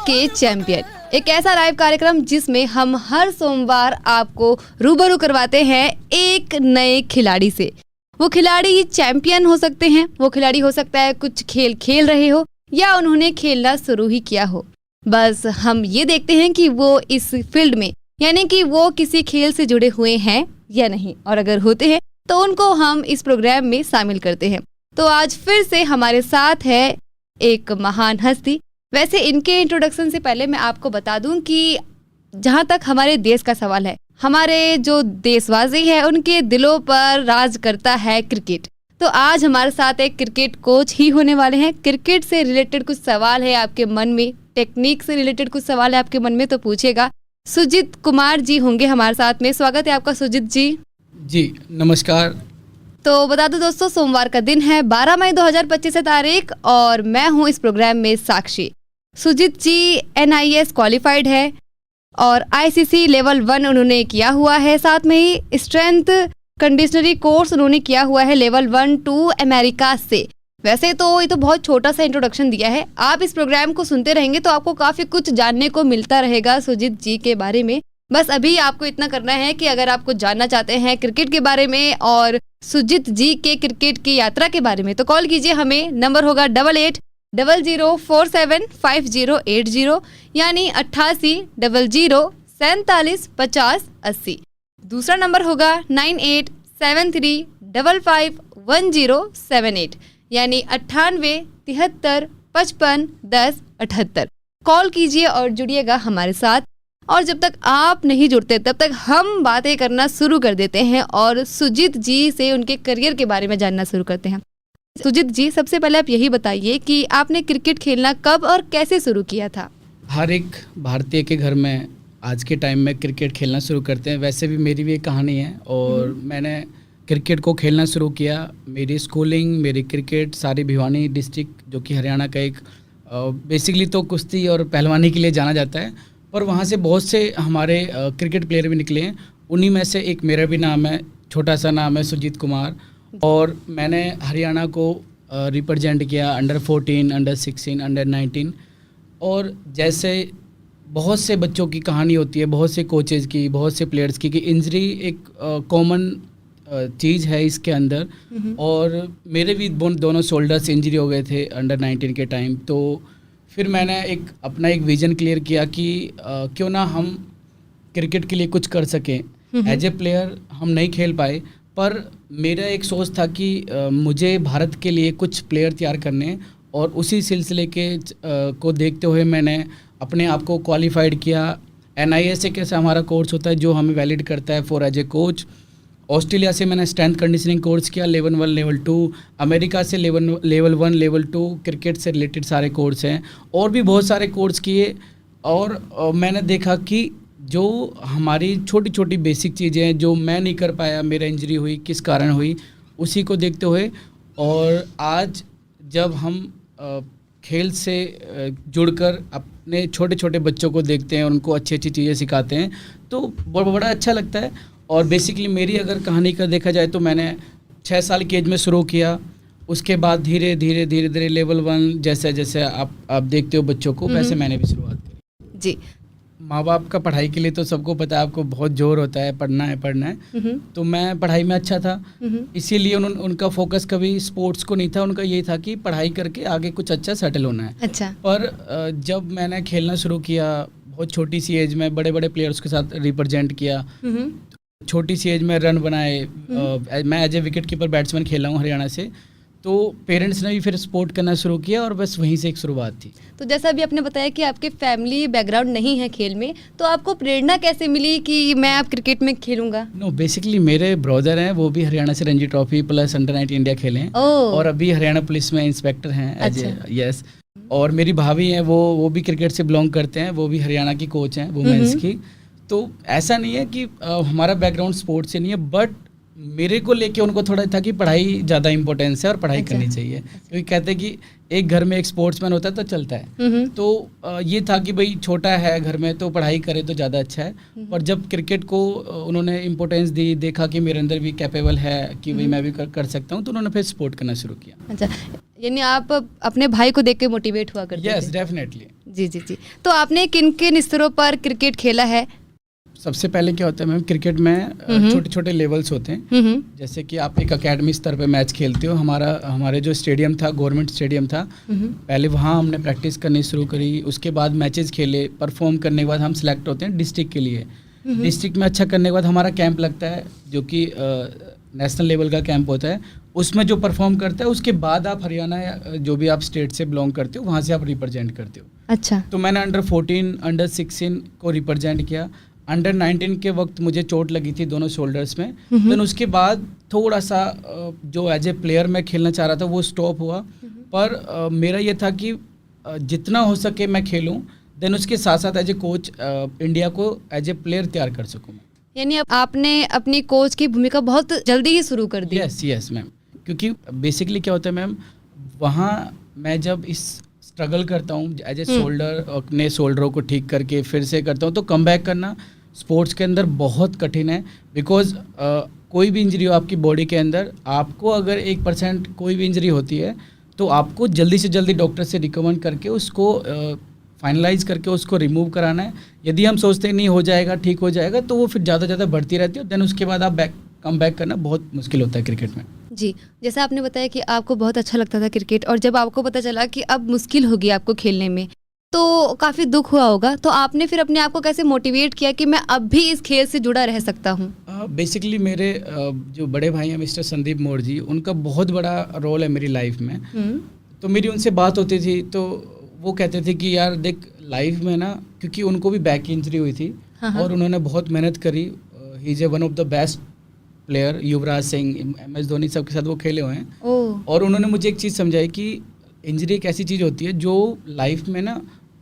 के चैंपियन, एक ऐसा लाइव कार्यक्रम जिसमें हम हर सोमवार आपको रूबरू करवाते हैं एक नए खिलाड़ी से। वो खिलाड़ी चैंपियन हो सकते हैं, वो खिलाड़ी हो सकता है कुछ खेल खेल रहे हो या उन्होंने खेलना शुरू ही किया हो। बस हम ये देखते हैं कि वो इस फील्ड में यानी कि वो किसी खेल से जुड़े हुए हैं या नहीं, और अगर होते हैं तो उनको हम इस प्रोग्राम में शामिल करते हैं। तो आज फिर से हमारे साथ है एक महान हस्ती। वैसे इनके इंट्रोडक्शन से पहले मैं आपको बता दूं कि जहां तक हमारे देश का सवाल है, हमारे जो देशवासी है उनके दिलों पर राज करता है क्रिकेट। तो आज हमारे साथ एक क्रिकेट कोच ही होने वाले हैं। क्रिकेट से रिलेटेड कुछ सवाल है आपके मन में, टेक्निक से रिलेटेड कुछ सवाल है आपके मन में, तो पूछेगा। सुजीत कुमार जी होंगे हमारे साथ में। स्वागत है आपका सुजीत जी। जी नमस्कार। तो बता दो दोस्तों, सोमवार का दिन है, 12 मई 2025 तारीख, और मैं हूं इस प्रोग्राम में साक्षी। सुजीत जी NIS क्वालिफाइड है और ICC लेवल 1 उन्होंने किया हुआ है। साथ में ही स्ट्रेंथ कंडीशनरी कोर्स उन्होंने किया हुआ है लेवल 1-2 अमेरिका से। वैसे तो ये तो बहुत छोटा सा इंट्रोडक्शन दिया है। आप इस प्रोग्राम को सुनते रहेंगे तो आपको काफ़ी कुछ जानने को मिलता रहेगा सुजीत जी के बारे में। बस अभी आपको इतना करना है कि अगर आप कुछ जानना चाहते हैं क्रिकेट के बारे में और सुजीत जी के क्रिकेट की यात्रा के बारे में, तो कॉल कीजिए हमें। नंबर होगा 8800475080 यानी 8800475080। दूसरा नंबर होगा 9873551078 यानी 9873551078। कॉल कीजिए और जुड़िएगा हमारे साथ। और जब तक आप नहीं जुड़ते तब तक हम बातें करना शुरू कर देते हैं और सुजीत जी से उनके करियर के बारे में जानना शुरू करते हैं। सुजीत जी, सबसे पहले आप यही बताइए कि आपने क्रिकेट खेलना कब और कैसे शुरू किया था? हर एक भारतीय के घर में आज के टाइम में क्रिकेट खेलना शुरू करते हैं। वैसे भी मेरी भी एक कहानी है और मैंने क्रिकेट को खेलना शुरू किया। मेरी स्कूलिंग, मेरी क्रिकेट सारी भिवानी डिस्ट्रिक्ट, जो कि हरियाणा का एक बेसिकली तो कुश्ती और पहलवानी के लिए जाना जाता है, पर वहाँ से बहुत से हमारे क्रिकेट प्लेयर भी निकले हैं। उन्हीं में से एक मेरा भी नाम है, छोटा सा नाम है सुजीत कुमार। और मैंने हरियाणा को रिप्रेजेंट किया अंडर 14, अंडर 16, अंडर 19। और जैसे बहुत से बच्चों की कहानी होती है, बहुत से कोचेज़ की, बहुत से प्लेयर्स की, कि इंजरी एक कॉमन चीज़ है इसके अंदर। और मेरे भी दोनों शोल्डर्स इंजरी हो गए थे अंडर 19 के टाइम। तो फिर मैंने अपना एक विज़न क्लियर किया कि क्यों ना हम क्रिकेट के लिए कुछ कर सकें। एज ए प्लेयर हम नहीं खेल पाए, पर मेरा एक सोच था कि मुझे भारत के लिए कुछ प्लेयर तैयार करने, और उसी सिलसिले के को देखते हुए मैंने अपने आप को क्वालिफाइड किया। NIS एक ऐसा हमारा कोर्स होता है जो हमें वैलिड करता है for as a coach. Australia से मैंने स्ट्रेंथ कंडीशनिंग कोर्स किया लेवल 1, लेवल 2। अमेरिका से लेवल 1, लेवल 2 क्रिकेट से रिलेटेड सारे कोर्स हैं, और भी बहुत सारे कोर्स किए। और मैंने देखा कि जो हमारी छोटी छोटी बेसिक चीज़ें हैं जो मैं नहीं कर पाया, मेरा इंजरी हुई किस कारण हुई, उसी को देखते हुए, और आज जब हम खेल से जुड़कर अपने छोटे छोटे बच्चों को देखते हैं, उनको अच्छी अच्छी चीज़ें सिखाते हैं, तो बड़ा अच्छा लगता है। और बेसिकली मेरी अगर कहानी का देखा जाए तो मैंने 6 साल की एज में शुरू किया। उसके बाद धीरे धीरे लेवल 1 जैसे जैसे आप देखते हो बच्चों को, वैसे मैंने भी शुरुआत करी। जी, माँ बाप का पढ़ाई के लिए तो सबको पता है, आपको बहुत जोर होता है, पढ़ना है। तो मैं पढ़ाई में अच्छा था, इसीलिए उनका फोकस कभी स्पोर्ट्स को नहीं था। उनका यही था कि पढ़ाई करके आगे कुछ अच्छा सेटल होना है। अच्छा। पर जब मैंने खेलना शुरू किया, बहुत छोटी सी एज में बड़े बड़े प्लेयर्स के साथ रिप्रेजेंट किया, छोटी सी एज में रन बनाए। मैं as a wicket keeper batsman खेला हूँ हरियाणा से। तो पेरेंट्स ने भी फिर सपोर्ट करना शुरू किया, और बस वहीं से एक शुरुआत थी। तो जैसा अभी आपने बताया कि आपके फैमिली बैकग्राउंड नहीं है खेल में, तो आपको प्रेरणा कैसे मिली कि मैं अब क्रिकेट में खेलूंगा? नो, बेसिकली मेरे ब्रदर हैं, वो भी हरियाणा से Ranji trophy plus under 19 India खेले हैं, और अभी हरियाणा पुलिस में इंस्पेक्टर हैं। अच्छा। यस। और मेरी भाभी हैं, वो भी क्रिकेट से बिलोंग करते हैं, वो भी हरियाणा की कोच हैं वुमेन्स की। तो ऐसा नहीं है कि हमारा बैकग्राउंड स्पोर्ट्स से नहीं है, बट मेरे को लेके उनको थोड़ा था कि पढ़ाई ज़्यादा इंपॉर्टेंस है और पढ़ाई करनी चाहिए, क्योंकि कहते हैं कि एक घर में एक स्पोर्ट्समैन होता है तो चलता है। तो ये था कि भाई छोटा है घर में तो पढ़ाई करे तो ज़्यादा अच्छा है। और जब क्रिकेट को उन्होंने इम्पोर्टेंस दी, देखा कि मेरे अंदर भी कैपेबल है कि भाई मैं भी कर सकता हूँ, तो उन्होंने फिर सपोर्ट करना शुरू किया। अच्छा, यानी आप अपने भाई को देख के मोटिवेट हुआ करते थे? यस, डेफिनेटली जी जी जी। तो आपने किन किन स्तरों पर क्रिकेट खेला है? सबसे पहले क्या होता है मैम, क्रिकेट में छोटे छोटे लेवल्स होते हैं। जैसे कि आप एक अकेडमी स्तर पे मैच खेलते हो। हमारे जो स्टेडियम था, गवर्नमेंट स्टेडियम था, पहले वहाँ हमने प्रैक्टिस करनी शुरू करी। उसके बाद मैचेस खेले, परफॉर्म करने के बाद हम सिलेक्ट होते हैं डिस्ट्रिक्ट के लिए। डिस्ट्रिक्ट में अच्छा करने के बाद हमारा कैंप लगता है, जो कि नेशनल लेवल का कैंप होता है। उसमें जो परफॉर्म करता है उसके बाद आप हरियाणा या जो भी आप स्टेट से बिलोंग करते हो वहाँ से आप रिप्रेजेंट करते हो। अच्छा। तो मैंने अंडर 14, अंडर 16 को रिप्रेजेंट किया। अंडर 19 के वक्त मुझे चोट लगी थी दोनों शोल्डर्स में। देन उसके बाद थोड़ा सा जो एज ए प्लेयर मैं खेलना चाह रहा था वो स्टॉप हुआ। पर मेरा ये था कि जितना हो सके मैं खेलूं, देन उसके साथ साथ एज ए कोच इंडिया को एज ए प्लेयर तैयार कर सकूं। यानी आपने अपनी कोच की भूमिका बहुत जल्दी ही शुरू कर दी। यस मैम, क्योंकि बेसिकली क्या होता है मैम, वहाँ मैं जब इस स्ट्रगल करता हूँ एज ए शोल्डर, अपने शोल्डरों को ठीक करके फिर से करता हूँ, तो कम बैक करना स्पोर्ट्स के अंदर बहुत कठिन है। बिकॉज कोई भी इंजरी हो आपकी बॉडी के अंदर, आपको अगर 1% कोई भी इंजरी होती है तो आपको जल्दी से जल्दी डॉक्टर से रिकमेंड करके उसको फाइनलाइज करके उसको रिमूव कराना है। यदि हम सोचते हैं नहीं हो जाएगा, ठीक हो जाएगा, तो वो फिर ज़्यादा बढ़ती रहती है। देन उसके बाद आप कम बैक करना बहुत मुश्किल होता है क्रिकेट में। जी, जैसा आपने बताया कि आपको बहुत अच्छा लगता था क्रिकेट, और जब आपको पता चला कि अब मुश्किल होगी आपको खेलने में, तो काफ़ी दुख हुआ होगा। तो आपने फिर अपने आप को कैसे मोटिवेट किया कि मैं अब भी इस खेल से जुड़ा रह सकता हूँ? बेसिकली मेरे जो बड़े भाई हैं मिस्टर संदीप मोर जी, उनका बहुत बड़ा रोल है मेरी लाइफ में। तो मेरी उनसे बात होती थी तो वो कहते थे कि यार देख, लाइफ में ना, क्योंकि उनको भी बैक इंजरी हुई थी और उन्होंने बहुत मेहनत करी। He is one of the best player, Yuvraj Singh, MS Dhoni, सबके साथ वो खेले हुए हैं। और उन्होंने मुझे एक चीज़ समझाई कि इंजरी एक ऐसी चीज़ होती है जो लाइफ में ना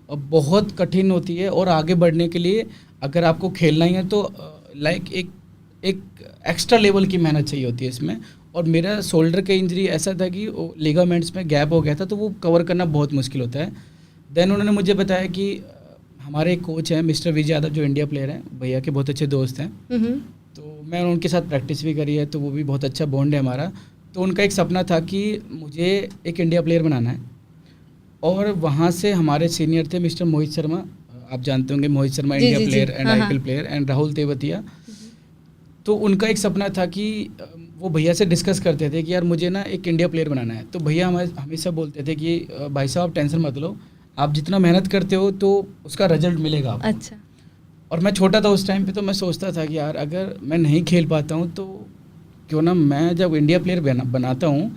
बहुत कठिन होती है, और आगे बढ़ने के लिए अगर आपको खेलना ही है तो लाइक एक एक्स्ट्रा लेवल की मेहनत चाहिए होती है इसमें। और मेरा शोल्डर का इंजरी ऐसा था कि लिगामेंट्स में गैप हो गया था, तो वो कवर करना बहुत मुश्किल होता है। देन उन्होंने मुझे बताया कि हमारे एक कोच हैं मिस्टर विजय यादव, जो इंडिया प्लेयर हैं, भैया के बहुत अच्छे दोस्त हैं। तो मैं उनके साथ प्रैक्टिस भी करी है, तो वो भी बहुत अच्छा बॉन्ड है हमारा। तो उनका एक सपना था कि मुझे एक इंडिया प्लेयर बनाना है। और वहाँ से हमारे सीनियर थे मिस्टर मोहित शर्मा, आप जानते होंगे Mohit Sharma, India player and IPL player, and Rahul Tewatia. तो उनका एक सपना था कि वो भैया से डिस्कस करते थे कि यार मुझे ना एक इंडिया प्लेयर बनाना है। तो भैया हमेशा बोलते थे कि भाई साहब टेंशन मत लो, आप जितना मेहनत करते हो तो उसका रिजल्ट मिलेगा आपको। अच्छा। और मैं छोटा था उस टाइम पे, तो मैं सोचता था कि यार अगर मैं नहीं खेल पाता हूँ तो क्यों ना मैं जब इंडिया प्लेयर बनाता हूँ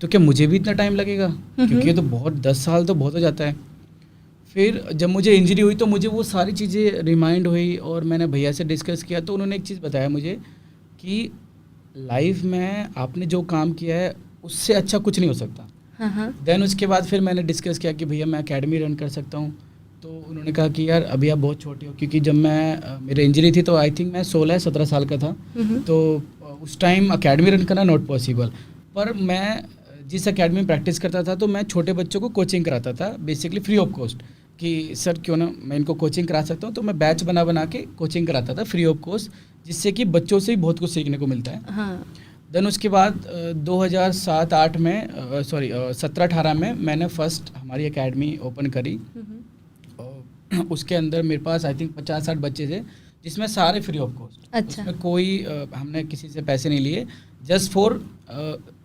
तो क्या मुझे भी इतना टाइम लगेगा, क्योंकि ये तो बहुत 10 साल तो बहुत हो जाता है। फिर जब मुझे इंजरी हुई तो मुझे वो सारी चीज़ें रिमाइंड हुई, और मैंने भैया से डिस्कस किया। तो उन्होंने एक चीज़ बताया मुझे कि लाइफ में आपने जो काम किया है उससे अच्छा कुछ नहीं हो सकता। देन उसके बाद फिर मैंने डिस्कस किया कि भैया मैं एकेडमी रन कर सकता हूँ। तो उन्होंने कहा कि यार अभी आप बहुत छोटे हो, क्योंकि जब मैं मेरी इंजरी थी तो आई थिंक मैं 16-17 साल का था। तो उस टाइम एकेडमी रन करना नॉट पॉसिबल। पर मैं जिस एकेडमी में प्रैक्टिस करता था तो मैं छोटे बच्चों को कोचिंग कराता था, बेसिकली फ्री ऑफ कॉस्ट, कि सर क्यों ना मैं इनको कोचिंग करा सकता हूँ। तो मैं बैच बना के कोचिंग कराता था फ्री ऑफ कॉस्ट, जिससे कि बच्चों से भी बहुत कुछ सीखने को मिलता है। देन उसके बाद 2007-8 में 17-18 में मैंने फर्स्ट हमारी एकेडमी ओपन करी। और उसके अंदर मेरे पास आई थिंक 50-60 बच्चे थे, जिसमें सारे फ्री ऑफ कॉस्ट। अच्छा। उसमें कोई हमने किसी से पैसे नहीं लिए, जस्ट फॉर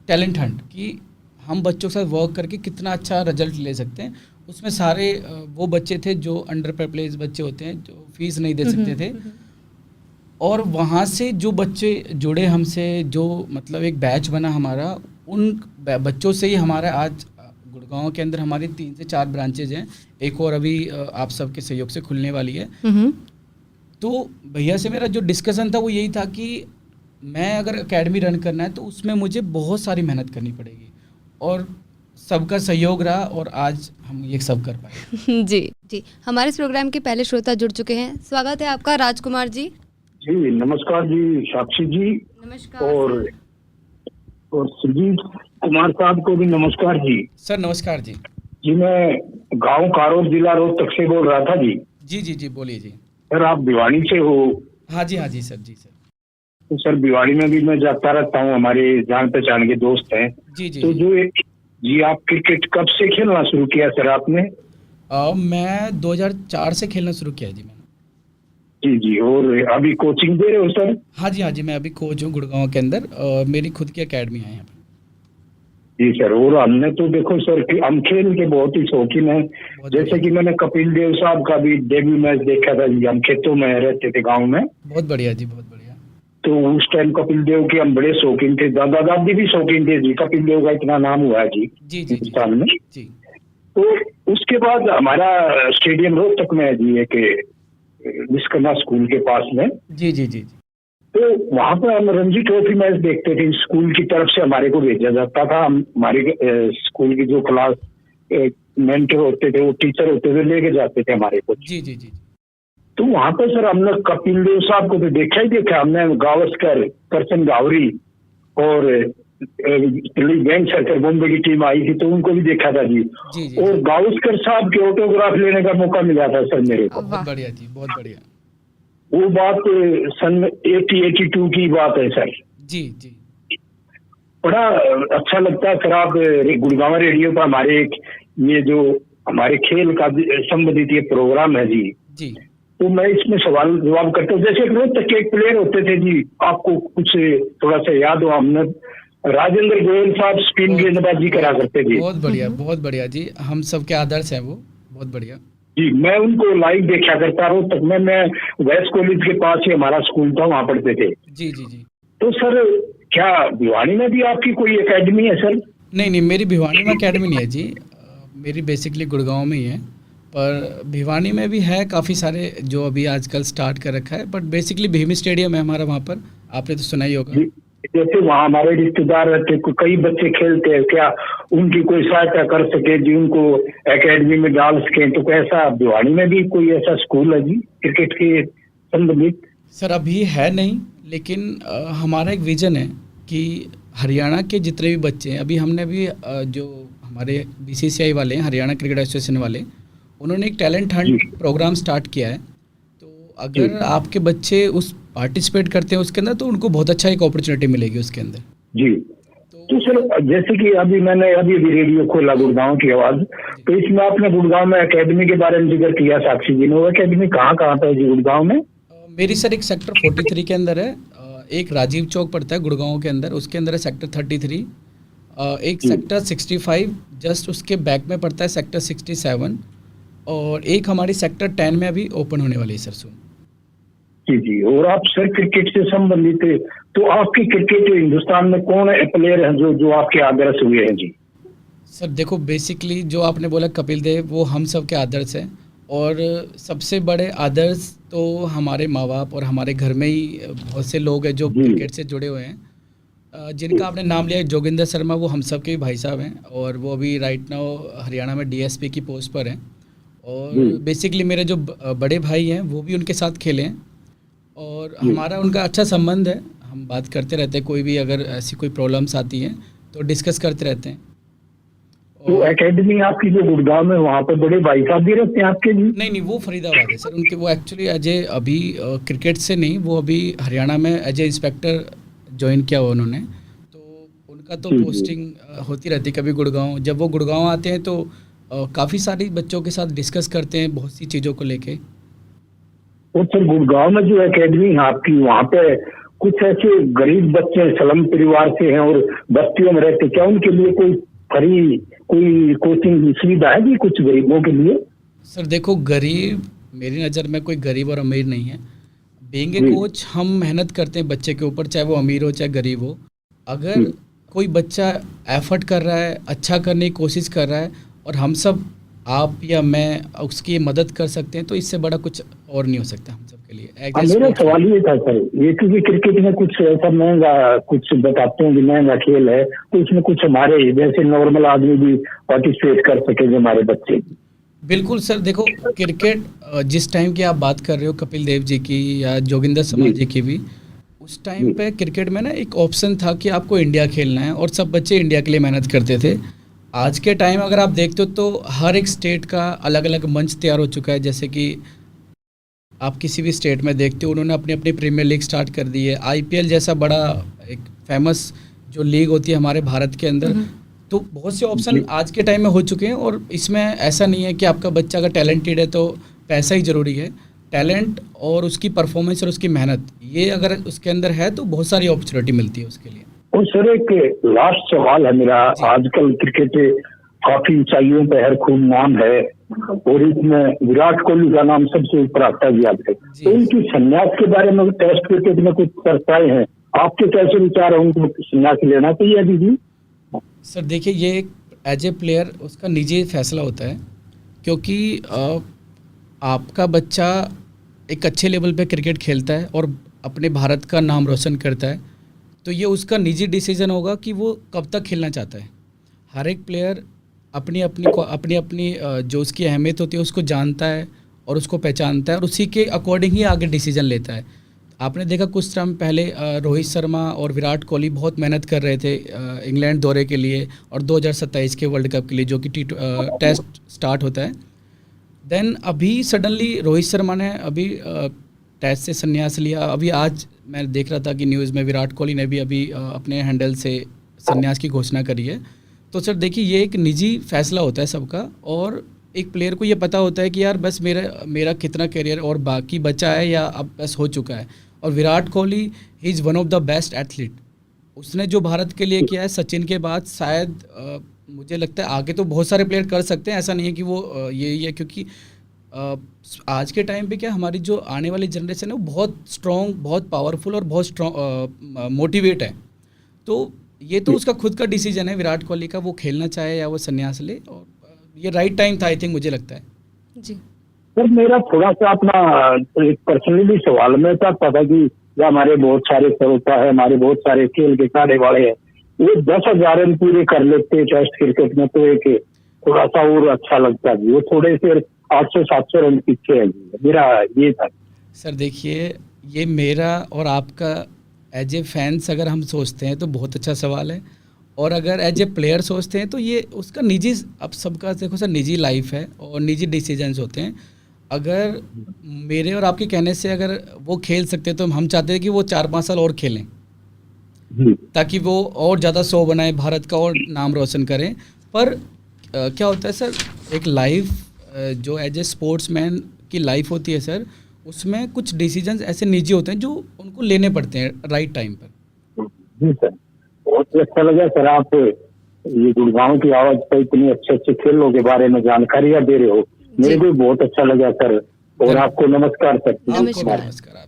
टैलेंट हंट, कि हम बच्चों के साथ वर्क करके कितना अच्छा रिजल्ट ले सकते हैं। उसमें सारे वो बच्चे थे जो अंडर प्रिविलेज्ड बच्चे होते हैं, जो फीस नहीं दे सकते थे। और वहाँ से जो बच्चे जुड़े हमसे, जो मतलब एक बैच बना हमारा, उन बच्चों से ही हमारा आज गुड़गांव के अंदर हमारी 3 से 4 ब्रांचेज हैं। एक और अभी आप सबके सहयोग से खुलने वाली है। तो भैया से मेरा जो डिस्कशन था वो यही था कि मैं अगर एकेडमी रन करना है तो उसमें मुझे बहुत सारी मेहनत करनी पड़ेगी, और सबका सहयोग रहा, और आज हम ये सब कर पाए। जी जी, हमारे इस प्रोग्राम के पहले श्रोता जुड़ चुके हैं। स्वागत है आपका राजकुमार जी। जी नमस्कार जी, साक्षी जी। नमस्कार। और सुजीत कुमार साहब को भी नमस्कार जी। सर नमस्कार जी। जी मैं गांव कारोर, जिला रोहतक से बोल रहा था जी। जी बोलिए जी। सर आप भिवाड़ी से हो? हाँ जी सर। तो सर भिवाड़ी में भी मैं जाता रहता हूँ, हमारे जान पहचान के दोस्त हैं। जी तो जो एक जी, आप क्रिकेट कब से खेलना शुरू किया सर आपने? मैं 2004 से खेलना शुरू किया जी मैंने। जी जी। और अभी कोचिंग दे रहे हो सर? हाँ जी, मैं अभी कोच हूँ गुड़गांव के अंदर। मेरी खुद की एकेडमी है यहाँ पर। जी सर। और हमने तो देखो सर कि हम खेल के बहुत ही शौकीन हैं। जैसे कि मैंने कपिल देव साहब का भी डेब्यू मैच देखा था जी, हम खेतों में रहते थे गांव में। बहुत बढ़िया जी, बहुत बढ़िया। तो उस टाइम कपिल देव के हम बड़े शौकीन थे, दादा दादी भी शौकीन थे जी। कपिल देव का इतना नाम हुआ है जी हिंदुस्तान में। जी। तो उसके बाद हमारा स्टेडियम रोहतक में है जी, एक विश्वकर्मा स्कूल के पास में। जी। तो वहां पर हम रणजी ट्रॉफी मैच देखते थे। स्कूल की तरफ से हमारे को भेजा जाता था। हम हमारे स्कूल की जो क्लास मेंटर होते थे, वो टीचर होते थे, लेके जाते थे हमारे को। जी। तो वहां पर सर हमने कपिल देव साहब को तो देखा ही देखा। हमने गावस्कर, करसन गावरी और बैंक सर्कल बॉम्बे की टीम आई थी, तो उनको भी देखा था जी। और गावस्कर साहब के ऑटोग्राफ लेने का मौका मिला था सर मेरे को। बहुत बढ़िया जी, बहुत बढ़िया। वो बात सन 82 की बात है सर। जी। बड़ा अच्छा लगता है सर। आप गुड़गांव रेडियो पर हमारे ये जो हमारे खेल का संबंधित ये प्रोग्राम है जी, तो मैं इसमें सवाल जवाब करता हूँ। जैसे रोहतक के एक प्लेयर होते थे जी, आपको कुछ थोड़ा सा याद हो? हमने राजेंद्र गोयल साहब स्पिन गेंदबाजी करा करते थे। बहुत बढ़िया जी, हम सबके आदर्श हैं वो। बहुत बढ़िया जी। मैं उनको लाइव देखा करता रोहतक में। मैं वेस्ट कॉलेज के पास ही हमारा स्कूल था, वहाँ पढ़ते थे। जी। तो सर क्या भिवानी में भी आपकी कोई एकेडमी है सर? नहीं, मेरी भिवानी में एकेडमी नहीं है जी। मेरी बेसिकली गुड़गांव में ही है, पर भिवानी में भी है काफ़ी सारे जो अभी आजकल स्टार्ट कर रखा है। बट बेसिकली भीम स्टेडियम है हमारा वहाँ पर, आपने तो सुना ही होगा। जैसे वहाँ हमारे रिश्तेदार रहते, कई बच्चे खेलते हैं, क्या उनकी कोई सहायता कर सके जी, उनको एकेडमी में डाल सके? तो कैसा भिवानी में भी कोई ऐसा स्कूल है जी क्रिकेट के संबंधित? सर अभी है नहीं, लेकिन हमारा एक विजन है कि हरियाणा के जितने भी बच्चे हैं, अभी हमने भी जो हमारे BCCI वाले हैं, हरियाणा क्रिकेट एसोसिएशन वाले, उन्होंने एक टैलेंट हंट प्रोग्राम स्टार्ट किया है। तो अगर आपके बच्चे उस पार्टिसिपेट करते हैं उसके अंदर, तो उनको बहुत अच्छा एक अपॉर्चुनिटी मिलेगी उसके अंदर जी। तो सर जैसे कि मैंने अभी रेडियो खोला गुड़गांव की आवाज, तो इसमें आपने गुड़गांव में एकेडमी के बारे में जिक्र किया साक्षी जी ने। वो एकेडमी कहाँ पे है जी गुड़गांव में? मेरी सर एक सेक्टर 43 के अंदर है, एक राजीव चौक पड़ता है गुड़गांव के अंदर, उसके अंदर है सेक्टर 33, एक सेक्टर 65 जस्ट उसके बैक में पड़ता है सेक्टर 67, और एक हमारी सेक्टर 10 में अभी ओपन होने वाली है सर सून। जी। और आप सर क्रिकेट से संबंधित है, तो आपकी क्रिकेट हिंदुस्तान में कौन प्लेयर हैं जो आपके आदर्श हुए हैं जी? सर देखो, बेसिकली जो आपने बोला कपिल देव, वो हम सब के आदर्श हैं। और सबसे बड़े आदर्श तो हमारे माँ बाप और हमारे घर में ही बहुत से लोग हैं जो क्रिकेट से जुड़े हुए हैं। जिनका आपने नाम लिया जोगिंदर शर्मा, वो हम सब के भी भाई साहब हैं, और वो अभी राइट नाउ हरियाणा में DSP की पोस्ट पर हैं। और बेसिकली मेरे जो बड़े भाई हैं वो भी उनके साथ खेले हैं, और हमारा उनका अच्छा संबंध है। हम बात करते रहते हैं, कोई भी अगर ऐसी कोई प्रॉब्लम्स आती हैं तो डिस्कस करते रहते हैं। तो एकेडमी आपकी जो गुड़गांव में, वहाँ पर बड़े भाई साहब भी रहते हैं आपके? नहीं, वो फरीदाबाद है सर उनके। वो एक्चुअली अभी क्रिकेट से नहीं, वो अभी हरियाणा में एज ए इंस्पेक्टर ज्वाइन किया हुआ उन्होंने। तो उनका तो पोस्टिंग होती रहती कभी गुड़गांव। जब वो गुड़गांव आते हैं तो काफ़ी सारी बच्चों के साथ डिस्कस करते हैं बहुत सी चीज़ों को लेके। और सर गुड़गांव में जो एकेडमी है आपकी, वहाँ पे कुछ ऐसे गरीब बच्चे स्लम परिवार से हैं और बस्तियों में रहते, क्या उनके लिए कोई फ्री कोई कोचिंग सुविधा है जी कुछ गरीबों के लिए? सर देखो, गरीब मेरी नज़र में कोई गरीब और अमीर नहीं है। बीइंग ए कोच हम मेहनत करते हैं बच्चे के ऊपर, चाहे वो अमीर हो चाहे गरीब हो। अगर कोई बच्चा एफर्ट कर रहा है, अच्छा करने की कोशिश कर रहा है, और हम सब, आप या मैं, उसकी मदद कर सकते हैं, तो इससे बड़ा कुछ और नहीं हो सकता हम सब के लिए। मेरा सवाल ये था सर, ये क्योंकि क्रिकेट में कुछ ऐसा महंगा, कुछ बताते हैं कि महंगा खेल है, तो इसमें कुछ हमारे जैसे नॉर्मल आदमी भी पार्टिसिपेट कर सके जो हमारे बच्चे। बिल्कुल सर, देखो क्रिकेट जिस टाइम की आप बात कर रहे हो, कपिल देव जी की या जोगिंदर शर्मा जी की भी, उस टाइम पे क्रिकेट में ना एक ऑप्शन था कि आपको इंडिया खेलना है, और सब बच्चे इंडिया के लिए मेहनत करते थे। आज के टाइम अगर आप देखते हो तो हर एक स्टेट का अलग अलग मंच तैयार हो चुका है। जैसे कि आप किसी भी स्टेट में देखते हो, उन्होंने अपनी अपनी प्रीमियर लीग स्टार्ट कर दी है। IPL जैसा बड़ा एक फेमस जो लीग होती है हमारे भारत के अंदर, तो बहुत से ऑप्शन आज के टाइम में हो चुके हैं, और इसमें ऐसा नहीं है कि आपका बच्चा अगर टैलेंटेड है तो पैसा ही ज़रूरी है। टैलेंट और उसकी परफॉर्मेंस और उसकी मेहनत, ये अगर उसके अंदर है तो बहुत सारी अपॉर्चुनिटी मिलती है उसके लिए। और सर एक लास्ट सवाल है मेरा, आजकल क्रिकेट काफी ऊंचाइयों पे हर खूब नाम है, और इसमें विराट कोहली का नाम सबसे ऊपर आता है आजकल, तो इनकी संन्यास के बारे में टेस्ट क्रिकेट में कुछ चर्चाएं हैं, आपके कैसे विचार है, उनको संन्यास लेना चाहिए अभी भी? सर देखिए, ये एज ए प्लेयर उसका निजी फैसला होता है, क्योंकि आपका बच्चा एक अच्छे लेवल पे क्रिकेट खेलता है और अपने भारत का नाम रोशन करता है, तो ये उसका निजी डिसीजन होगा कि वो कब तक खेलना चाहता है। हर एक प्लेयर अपनी अपनी जो उसकी अहमियत होती है उसको जानता है और उसको पहचानता है, और उसी के अकॉर्डिंग ही आगे डिसीजन लेता है। आपने देखा कुछ टाइम पहले रोहित शर्मा और विराट कोहली बहुत मेहनत कर रहे थे इंग्लैंड दौरे के लिए और 2027 के वर्ल्ड कप के लिए, जो कि टेस्ट स्टार्ट होता है। देन अभी सडनली रोहित शर्मा ने अभी टेस्ट से संन्यास लिया। अभी आज मैं देख रहा था कि न्यूज़ में विराट कोहली ने भी अभी अपने हैंडल से संन्यास की घोषणा करी है। तो सर देखिए, ये एक निजी फैसला होता है सबका, और एक प्लेयर को ये पता होता है कि यार बस मेरा कितना करियर और बाकी बचा है या अब बस हो चुका है। और Virat Kohli he is one of the best athlete. उसने जो भारत के लिए किया है, सचिन के बाद शायद मुझे लगता है आगे तो बहुत सारे प्लेयर कर सकते हैं, ऐसा नहीं है कि वो यही है, क्योंकि आज के टाइम पे क्या हमारी जो आने वाली जनरेशन है वो बहुत स्ट्रॉन्ग, बहुत पावरफुल और बहुत स्ट्रॉन्ग मोटिवेट है। तो ये तो उसका खुद का डिसीजन है विराट कोहली का, वो खेलना चाहे या वो संन्यास ले, और ये राइट टाइम था आई थिंक, मुझे लगता है जी। सर मेरा थोड़ा सा अपना एक पर्सनली सवाल में चाहता था कि हमारे बहुत सारे श्रोता है, हमारे बहुत सारे खेल के सारे वाले हैं, वो 10,000 रन पूरे कर लेते टेस्ट क्रिकेट में, तो एक थोड़ा सा और अच्छा लगता है, वो थोड़े से 800-700 रन पीछे है। मेरा ये था सर। देखिए, ये मेरा और आपका एज ए फैंस अगर हम सोचते हैं तो बहुत अच्छा सवाल है, और अगर एज ए प्लेयर सोचते हैं तो ये उसका निजी, अब सबका देखो सर निजी लाइफ है और निजी डिसीजंस होते हैं। अगर मेरे और आपके कहने से अगर वो खेल सकते तो हम चाहते हैं कि वो 4-5 साल और खेलें, ताकि वो और ज़्यादा 100 बनाए, भारत का और नाम रोशन करें। पर क्या होता है सर, एक लाइफ जो एज ए स्पोर्ट्समैन की लाइफ होती है सर, उसमें कुछ डिसीजंस ऐसे निजी होते हैं जो उनको लेने पड़ते हैं राइट टाइम पर। जी सर, बहुत अच्छा लगा सर, आप ये गुड़गांव की आवाज़ पर इतनी अच्छे खेलों के बारे में जानकारियाँ दे रहे हो, मेरे को बहुत अच्छा लगा सर। और आपको नमस्कार सर। नमस्कार,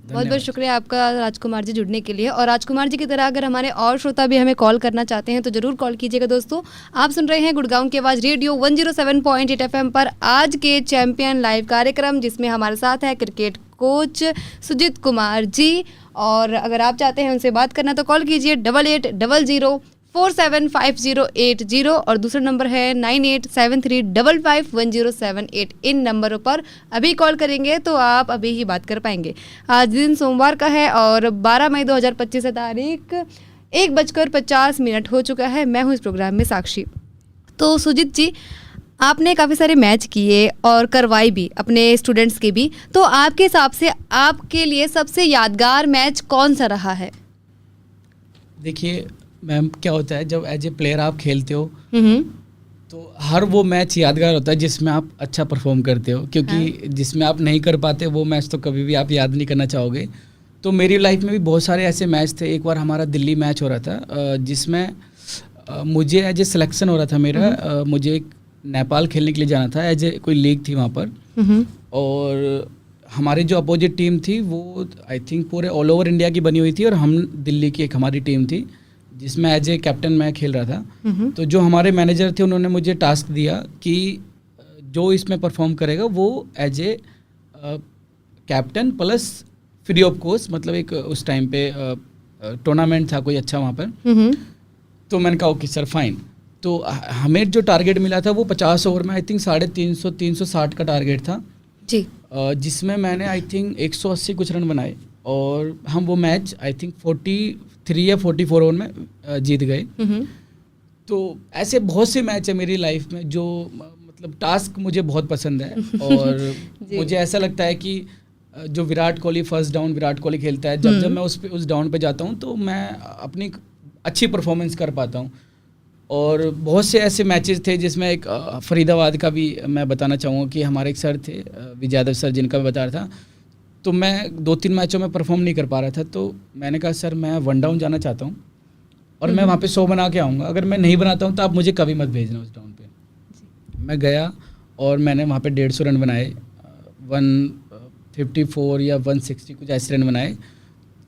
बहुत बहुत शुक्रिया आपका राजकुमार जी जुड़ने के लिए। और राजकुमार जी की तरह अगर हमारे और श्रोता भी हमें कॉल करना चाहते हैं तो जरूर कॉल कीजिएगा दोस्तों। आप सुन रहे हैं गुड़गांव की आवाज़ रेडियो 107.8 FM पर आज के चैंपियन लाइव कार्यक्रम, जिसमें हमारे साथ है क्रिकेट कोच सुजीत कुमार जी। और अगर आप चाहते हैं उनसे बात करना तो कॉल कीजिए 8800475080 और दूसरा नंबर है 9873551078। इन नंबरों पर अभी कॉल करेंगे तो आप अभी ही बात कर पाएंगे। आज दिन सोमवार का है और 12 मई 2025 तारीख 1:50 हो चुका है। मैं हूँ इस प्रोग्राम में साक्षी। तो सुजीत जी, आपने काफ़ी सारे मैच किए और करवाई भी अपने स्टूडेंट्स के भी, तो आपके हिसाब से आपके लिए सबसे यादगार मैच कौन सा रहा है? देखिए मैम, क्या होता है जब एज ए प्लेयर आप खेलते हो तो हर वो मैच यादगार होता है जिसमें आप अच्छा परफॉर्म करते हो, क्योंकि जिसमें आप नहीं कर पाते वो मैच तो कभी भी आप याद नहीं करना चाहोगे। तो मेरी लाइफ में भी बहुत सारे ऐसे मैच थे। एक बार हमारा दिल्ली मैच हो रहा था जिसमें मुझे एज ए सिलेक्शन हो रहा था मेरा, मुझे नेपाल खेलने के लिए जाना था, एज ए कोई लीग थी वहाँ पर। और हमारी जो अपोजिट टीम थी वो आई थिंक पूरे ऑल ओवर इंडिया की बनी हुई थी, और हम दिल्ली की एक हमारी टीम थी जिसमें एज ए कैप्टन मैं खेल रहा था। तो जो हमारे मैनेजर थे उन्होंने मुझे टास्क दिया कि जो इसमें परफॉर्म करेगा वो as a captain plus free of cost, मतलब एक उस टाइम पे टूर्नामेंट था कोई अच्छा वहाँ पर। तो मैंने कहा ओके सर फाइन। तो हमें जो टारगेट मिला था वो 50 ओवर में आई थिंक 350 का टारगेट था जी, जिसमें मैंने आई थिंक 180 कुछ रन बनाए, और हम वो मैच आई थिंक 43 या 44 ओवर में जीत गए। तो ऐसे बहुत से मैच है मेरी लाइफ में जो मतलब टास्क मुझे बहुत पसंद है। और मुझे ऐसा लगता है कि जो विराट कोहली फर्स्ट डाउन विराट कोहली खेलता है, जब मैं उस डाउन पे जाता हूँ तो मैं अपनी अच्छी परफॉर्मेंस कर पाता हूँ। और बहुत से ऐसे मैचेस थे जिसमें एक फरीदाबाद का भी मैं बताना चाहूँगा कि हमारे एक सर थे विजय यादव सर, जिनका मैं बता रहा था। तो मैं 2-3 मैचों में परफॉर्म नहीं कर पा रहा था, तो मैंने कहा सर मैं 1 डाउन जाना चाहता हूँ और मैं वहाँ पे 100 बना के आऊँगा, अगर मैं नहीं बनाता हूँ तो आप मुझे कभी मत भेजना उस डाउन पे। मैं गया और मैंने वहाँ पे 150 रन बनाए, 154 या 160 कुछ ऐसे रन बनाए।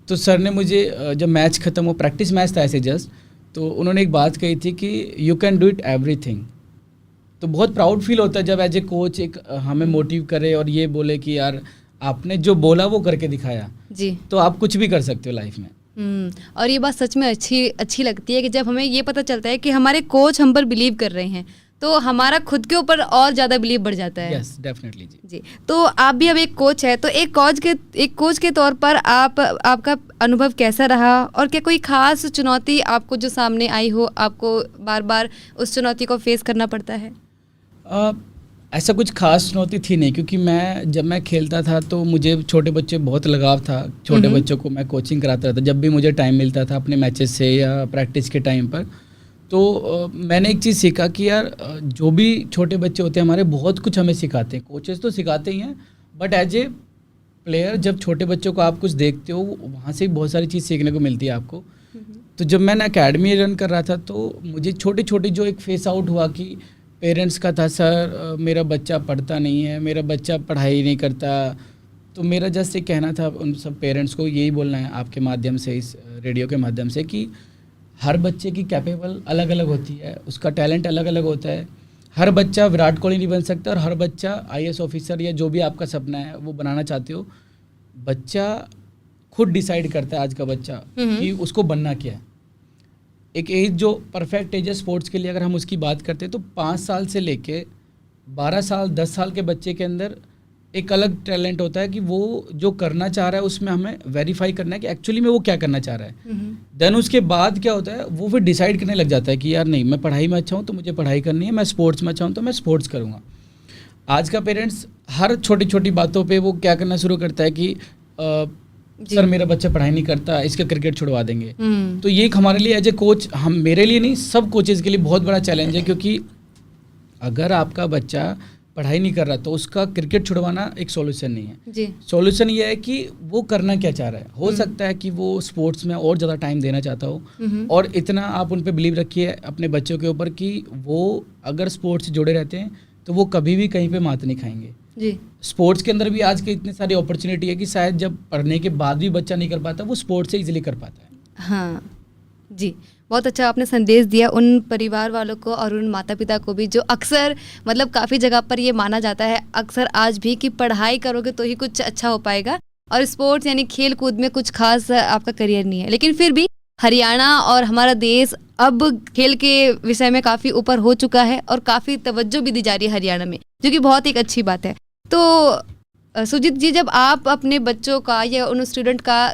तो सर ने मुझे जब मैच ख़त्म हो, प्रैक्टिस मैच था ऐसे जस्ट, तो उन्होंने एक बात कही थी कि you can do it everything. तो बहुत प्राउड फील होता है जब एज ए कोच एक हमें मोटिव करे और ये बोले कि यार आपने जो बोला वो करके दिखाया जी, तो आप कुछ भी कर सकते हो लाइफ में। और ये बात सच में अच्छी लगती है कि जब हमें ये पता चलता है कि हमारे कोच हम पर बिलीव कर रहे हैं तो हमारा खुद के ऊपर और ज़्यादा बिलीव बढ़ जाता है। यस डेफिनेटली जी। तो आप भी अब एक कोच है, तो एक कोच के तौर पर आपका अनुभव कैसा रहा और क्या कोई खास चुनौती आपको जो सामने आई हो, आपको बार बार उस चुनौती को फेस करना पड़ता है? ऐसा कुछ खास चुनौती थी नहीं, क्योंकि जब मैं खेलता था तो मुझे छोटे बच्चे बहुत लगाव था। छोटे बच्चों को मैं कोचिंग कराता रहता जब भी मुझे टाइम मिलता था अपने मैचेस से या प्रैक्टिस के टाइम पर। तो मैंने एक चीज़ सीखा कि यार जो भी छोटे बच्चे होते हैं हमारे, बहुत कुछ हमें सिखाते हैं। कोचेस तो सिखाते ही हैं, बट एज ए प्लेयर जब छोटे बच्चों को आप कुछ देखते हो वहाँ से बहुत सारी चीज़ सीखने को मिलती है आपको। तो जब मैंने अकेडमी रन कर रहा था तो मुझे छोटी छोटी जो एक फेस आउट हुआ कि पेरेंट्स का था, सर मेरा बच्चा पढ़ता नहीं है, मेरा बच्चा पढ़ाई नहीं करता। तो मेरा जस्ट एक कहना था उन सब पेरेंट्स को, यही बोलना है आपके माध्यम से, इस रेडियो के माध्यम से, कि हर बच्चे की कैपेबल अलग अलग होती है, उसका टैलेंट अलग अलग होता है। हर बच्चा विराट कोहली नहीं बन सकता और हर बच्चा IAS ऑफिसर या जो भी आपका सपना है वो बनाना चाहते हो, बच्चा खुद डिसाइड करता है आज का बच्चा कि उसको बनना क्या है। एक एज जो परफेक्ट एज है स्पोर्ट्स के लिए, अगर हम उसकी बात करते हैं तो 5 साल से लेके 12 साल 10 साल के बच्चे के अंदर एक अलग टैलेंट होता है कि वो जो करना चाह रहा है उसमें हमें वेरीफाई करना है कि एक्चुअली में वो क्या करना चाह रहा है। देन उसके बाद क्या होता है, वो फिर डिसाइड करने लग जाता है कि यार नहीं, मैं पढ़ाई में अच्छा हूँ तो मुझे पढ़ाई करनी है, मैं स्पोर्ट्स में अच्छा हूँ तो मैं स्पोर्ट्स करूँगा। आज का पेरेंट्स हर छोटी छोटी बातों पर वो क्या करना शुरू करता है कि सर मेरा बच्चा पढ़ाई नहीं करता, इसका क्रिकेट छुड़वा देंगे। तो ये एक हमारे लिए एज ए कोच, हम मेरे लिए नहीं सब कोचेज़ के लिए बहुत बड़ा चैलेंज है, क्योंकि अगर आपका बच्चा पढ़ाई नहीं कर रहा तो उसका क्रिकेट छुड़वाना एक सॉल्यूशन नहीं है जी। सॉल्यूशन ये है कि वो करना क्या चाह रहा है। हो सकता है कि वो स्पोर्ट्स में और ज़्यादा टाइम देना चाहता हो, और इतना आप उन पे बिलीव रखिए अपने बच्चों के ऊपर कि वो अगर स्पोर्ट्स से जुड़े रहते हैं तो वो कभी भी कहीं पे मात नहीं खाएंगे जी। स्पोर्ट्स के अंदर भी आज के इतनी सारी अपॉर्चुनिटी है कि शायद जब पढ़ने के बाद भी बच्चा नहीं कर पाता, वो स्पोर्ट्स से इजीली कर पाता है। हाँ जी, बहुत अच्छा आपने संदेश दिया उन परिवार वालों को और उन माता पिता को भी जो अक्सर मतलब काफ़ी जगह पर ये माना जाता है अक्सर आज भी कि पढ़ाई करोगे तो ही कुछ अच्छा हो पाएगा और स्पोर्ट्स यानी खेल कूद में कुछ खास आपका करियर नहीं है। लेकिन फिर भी हरियाणा और हमारा देश अब खेल के विषय में काफ़ी ऊपर हो चुका है और काफ़ी तवज्जो भी दी जा रही है हरियाणा में, जो कि बहुत एक अच्छी बात है। तो सुजीत जी, जब आप अपने बच्चों का या उन स्टूडेंट का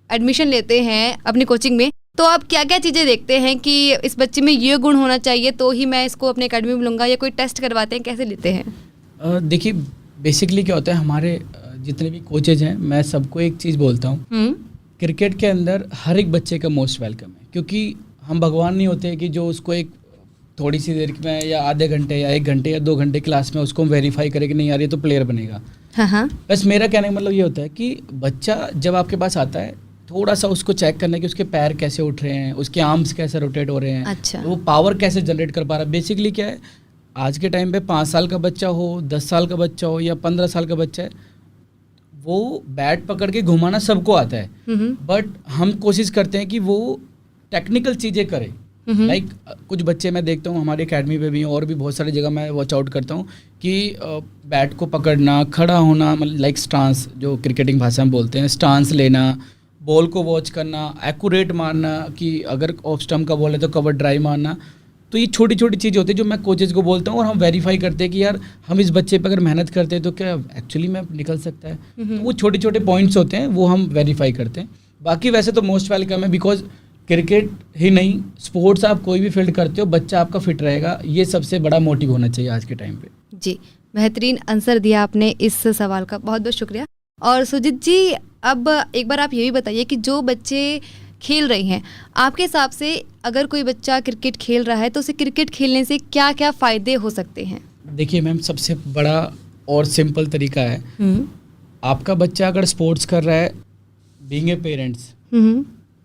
एडमिशन लेते हैं अपनी कोचिंग में, तो आप क्या क्या चीज़ें देखते हैं कि इस बच्चे में ये गुण होना चाहिए तो ही मैं इसको अपने एकेडमी में लूँगा, या कोई टेस्ट करवाते हैं, कैसे लेते हैं? देखिए बेसिकली क्या होता है, हमारे जितने भी कोचेज हैं मैं सबको एक चीज़ बोलता हूँ, क्रिकेट के अंदर हर एक बच्चे का मोस्ट वेलकम है, क्योंकि हम भगवान नहीं होते कि जो उसको एक थोड़ी सी देर में या आधे घंटे या 1 घंटे या 2 घंटे क्लास में उसको वेरीफाई करे कि नहीं यार ये तो प्लेयर बनेगा। हाँ। बस मेरा कहने का मतलब ये होता है कि बच्चा जब आपके पास आता है थोड़ा सा उसको चेक करना कि उसके पैर कैसे उठ रहे हैं, उसके आर्म्स कैसे रोटेट हो रहे हैं, अच्छा। वो पावर कैसे जनरेट कर पा रहा है। बेसिकली क्या है, आज के टाइम पे 5 साल का बच्चा हो, 10 साल का बच्चा हो या 15 साल का बच्चा है, वो बैट पकड़ के घुमाना सबको आता है, बट हम कोशिश करते हैं कि वो टेक्निकल चीज़ें करें। लाइक कुछ बच्चे मैं देखता हूँ हमारी एकेडमी पे भी और भी बहुत सारी जगह मैं वॉच आउट करता हूँ कि बैट को पकड़ना, खड़ा होना, मतलब लाइक स्टांस जो क्रिकेटिंग भाषा में बोलते हैं, स्टांस लेना, बॉल को वॉच करना, एक्यूरेट मारना कि अगर ऑफ स्टम्प का बॉल है तो कवर ड्राइव मारना। तो ये छोटी छोटी चीज़ होती है जो मैं कोचेज को बोलता हूँ और हम वेरीफाई करते हैं कि यार हम इस बच्चे पे अगर मेहनत करते हैं तो क्या एक्चुअली में निकल सकता है। तो वो छोटे छोटे पॉइंट्स होते हैं वो हम वेरीफाई करते हैं। बाकी वैसे तो मोस्ट वेलकम है, बिकॉज क्रिकेट ही नहीं स्पोर्ट्स आप कोई भी फील्ड करते हो बच्चा आपका फिट रहेगा, ये सबसे बड़ा मोटिव होना चाहिए आज के टाइम पे। जी, बेहतरीन आंसर दिया आपने इस सवाल का, बहुत बहुत शुक्रिया। और सुजीत जी, अब एक बार आप ये भी बताइए कि जो बच्चे खेल रही हैं, आपके हिसाब से अगर कोई बच्चा क्रिकेट खेल रहा है तो उसे क्रिकेट खेलने से क्या क्या फ़ायदे हो सकते हैं? देखिए मैम, सबसे बड़ा और सिंपल तरीका है, आपका बच्चा अगर स्पोर्ट्स कर रहा है, बीइंग ए पेरेंट्स,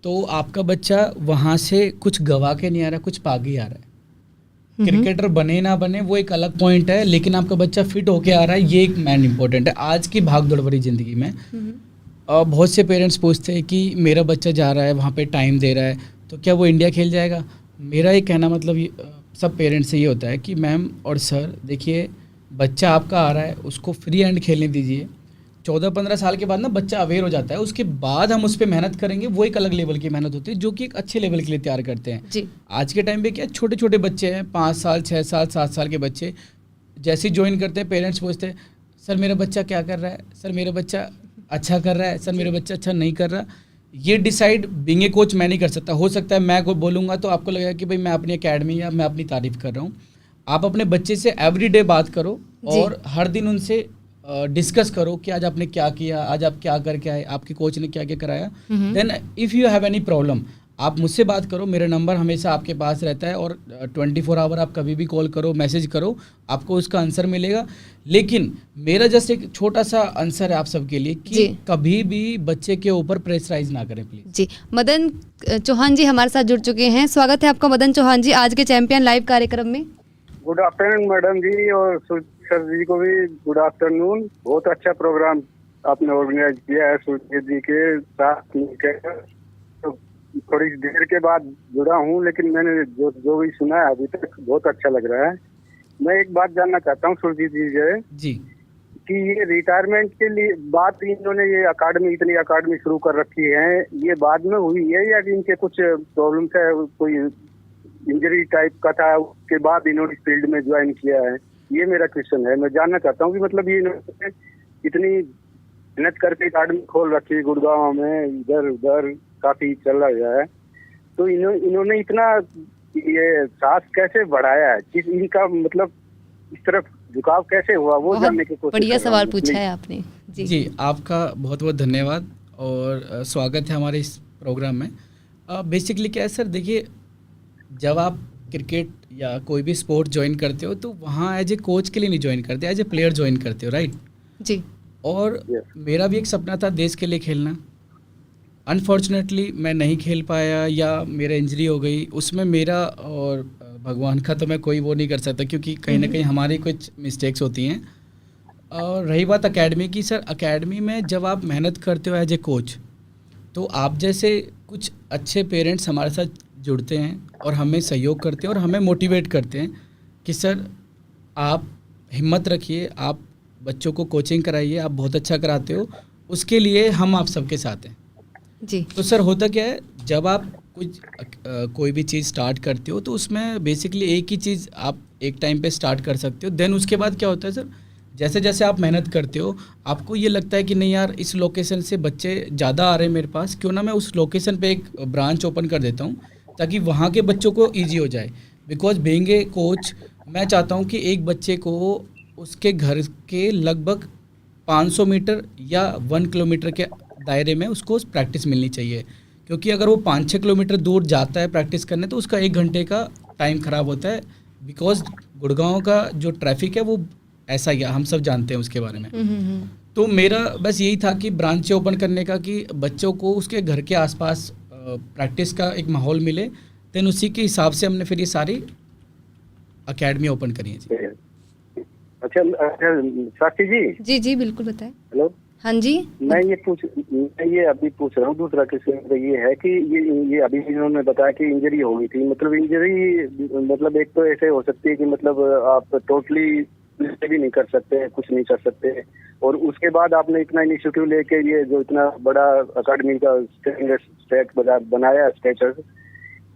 तो आपका बच्चा वहाँ से कुछ गवा के नहीं आ रहा, कुछ पाके आ रहा है। क्रिकेटर बने ना बने वो एक अलग पॉइंट है, लेकिन आपका बच्चा फिट होके आ रहा है, ये एक मैन इंपॉर्टेंट है आज की भाग दौड़ भरी ज़िंदगी में। बहुत से पेरेंट्स पूछते हैं कि मेरा बच्चा जा रहा है वहाँ पे, टाइम दे रहा है, तो क्या वो इंडिया खेल जाएगा? मेरा ये कहना मतलब सब पेरेंट्स से ये होता है कि मैम और सर देखिए, बच्चा आपका आ रहा है, उसको फ्री हैंड खेलने दीजिए। 14-15 साल के बाद ना बच्चा अवेयर हो जाता है, उसके बाद हम उस पर मेहनत करेंगे, वो एक अलग लेवल की मेहनत होती है जो कि एक अच्छे लेवल के लिए तैयार करते हैं जी। आज के टाइम पे क्या छोटे छोटे बच्चे हैं, 5 साल 6 साल 7 साल के बच्चे, जैसे ही ज्वाइन करते हैं पेरेंट्स पूछते हैं सर मेरा बच्चा क्या कर रहा है, सर मेरा बच्चा अच्छा कर रहा है, सर मेरा बच्चा अच्छा नहीं कर रहा। ये डिसाइड बीइंग ए कोच मैं नहीं कर सकता। हो सकता है मैं को बोलूँगा तो आपको लगेगा कि भाई मैं अपनी एकेडमी या मैं अपनी तारीफ़ कर रहा हूँ। आप अपने बच्चे से एवरीडे बात करो और हर दिन उनसे डिस्कस करो कि आज आपने क्या किया, आज आप क्या करके आए, आपके कोच ने क्या क्या कराया। Then if you have any problem आप मुझसे बात करो, मेरा नंबर हमेशा आपके पास रहता है और 24 आवर आप कभी भी कॉल करो, मैसेज करो, आपको उसका आंसर मिलेगा। लेकिन मेरा जस्ट एक छोटा सा आंसर है आप सबके लिए कि कभी भी बच्चे के ऊपर प्रेशराइज ना करें प्लीज। जी, मदन चौहान जी हमारे साथ जुड़ चुके हैं। स्वागत है आपका मदन चौहान जी आज के चैंपियन लाइव कार्यक्रम में। गुड आफ्टरनून मैडम जी, और सर जी को भी गुड आफ्टरनून। बहुत अच्छा प्रोग्राम आपने ऑर्गेनाइज किया है सुजीत जी के साथ मिलकर। तो थोड़ी देर के बाद जुड़ा हूँ, लेकिन मैंने जो भी सुना है अभी तक बहुत अच्छा लग रहा है। मैं एक बात जानना चाहता हूँ सुजीत जी कि ये रिटायरमेंट के लिए बात इन्होंने ये इतनी अकाडमी शुरू कर रखी है, ये बाद में हुई है या इनके कुछ प्रॉब्लम्स है, कोई इंजरी टाइप का था, उसके बाद इन्होंने फील्ड में ज्वाइन किया है? ये मेरा क्वेश्चन है। मैं जानना चाहता हूँ कि मतलब ये इन्होंने इतनी मेहनत करके अकाडमी खोल रखी है गुड़गांव में, इधर उधर काफी चल रहा है, तो इन्होंने इतना ये साहस कैसे बढ़ाया है, किस इनका मतलब इस तरफ झुकाव कैसे हुआ, वो जानने की कोशिश। बढ़िया सवाल पूछा है आपने। जी आपका बहुत बहुत धन्यवाद और स्वागत है हमारे इस प्रोग्राम में। बेसिकली क्या है सर, देखिए जब आप क्रिकेट या कोई भी स्पोर्ट ज्वाइन करते हो तो वहाँ एज ए कोच के लिए नहीं ज्वाइन करते, एज ए प्लेयर ज्वाइन करते हो, राइट जी। और मेरा भी एक सपना था देश के लिए खेलना। अनफॉर्चुनेटली मैं नहीं खेल पाया या मेरा इंजरी हो गई, उसमें मेरा और भगवान का तो मैं कोई वो नहीं कर सकता, क्योंकि कहीं ना कहीं हमारी कुछ मिस्टेक्स होती हैं। और रही बात एकेडमी की, सर एकेडमी में जब आप मेहनत करते हो एज ए कोच, तो आप जैसे कुछ अच्छे पेरेंट्स हमारे साथ जुड़ते हैं और हमें सहयोग करते हैं और हमें मोटिवेट करते हैं कि सर आप हिम्मत रखिए, आप बच्चों को कोचिंग कराइए, आप बहुत अच्छा कराते हो, उसके लिए हम आप सबके साथ हैं जी। तो सर होता क्या है, जब आप कोई भी चीज़ स्टार्ट करते हो तो उसमें बेसिकली एक ही चीज़ आप एक टाइम पे स्टार्ट कर सकते हो। देन उसके बाद क्या होता है सर, जैसे जैसे आप मेहनत करते हो आपको ये लगता है कि नहीं यार इस लोकेशन से बच्चे ज़्यादा आ रहे हैं मेरे पास, क्यों ना मैं उस लोकेशन पे एक ब्रांच ओपन कर देता हूँ ताकि वहाँ के बच्चों को ईजी हो जाए। बिकॉज बीइंग ए कोच मैं चाहता हूँ कि एक बच्चे को उसके घर के लगभग 500 मीटर या 1 किलोमीटर के दायरे में उसको प्रैक्टिस मिलनी चाहिए, क्योंकि अगर वो 5-6 किलोमीटर दूर जाता है प्रैक्टिस करने तो उसका 1 घंटे का टाइम ख़राब होता है। बिकॉज गुड़गांव का जो ट्रैफिक है वो ऐसा ही है, हम सब जानते हैं उसके बारे में। तो मेरा बस यही था कि ब्रांच ओपन करने का कि बच्चों को उसके घर के आसपास प्रैक्टिस का एक माहौल मिले। देन उसी के हिसाब से हमने फिर ये सारी एकेडमी ओपन करी है जी। अच्छा साक्षी जी। जी जी बिल्कुल बताएं। हेलो। हाँ जी। मैं ये अभी पूछ रहा हूँ, दूसरा क्वेश्चन ये है कि ये अभी इन्होंने बताया कि इंजरी हो गई थी, मतलब इंजरी मतलब एक तो ऐसे हो सकती है कि मतलब आप टोटली भी नहीं कर सकते, कुछ नहीं कर सकते, और उसके बाद आपने इतना इनिशिएटिव लेके ये जो इतना बड़ा अकाडमी का स्टेट बनाया स्टेचर,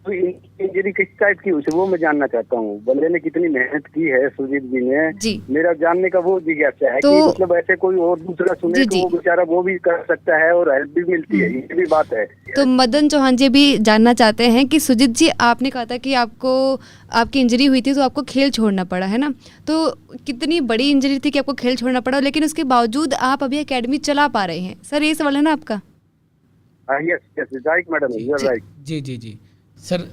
तो इंजरी किस टाइप की हुई वो मैं जानना चाहता हूँ। बंदे ने कितनी मेहनत की है सुजीत जी ने जी। मेरा जानने का वो जिज्ञासा है तो, कि मतलब ऐसे कोई और दूसरा सुने तो वो बेचारा वो भी कर सकता है और हेल्प भी मिलती है, ये भी बात है। तो मदन चौहान जी भी जानना चाहते हैं कि सुजीत जी आपने कहा था कि आपको आपकी इंजरी हुई थी तो आपको खेल छोड़ना पड़ा है ना, तो कितनी बड़ी इंजरी थी कि आपको खेल छोड़ना पड़ा, लेकिन उसके बावजूद आप अभी एकेडमी चला पा रहे हैं? सर ये सवाल है ना आपका। Yes yes right madam, you are right. जी जी जी सर,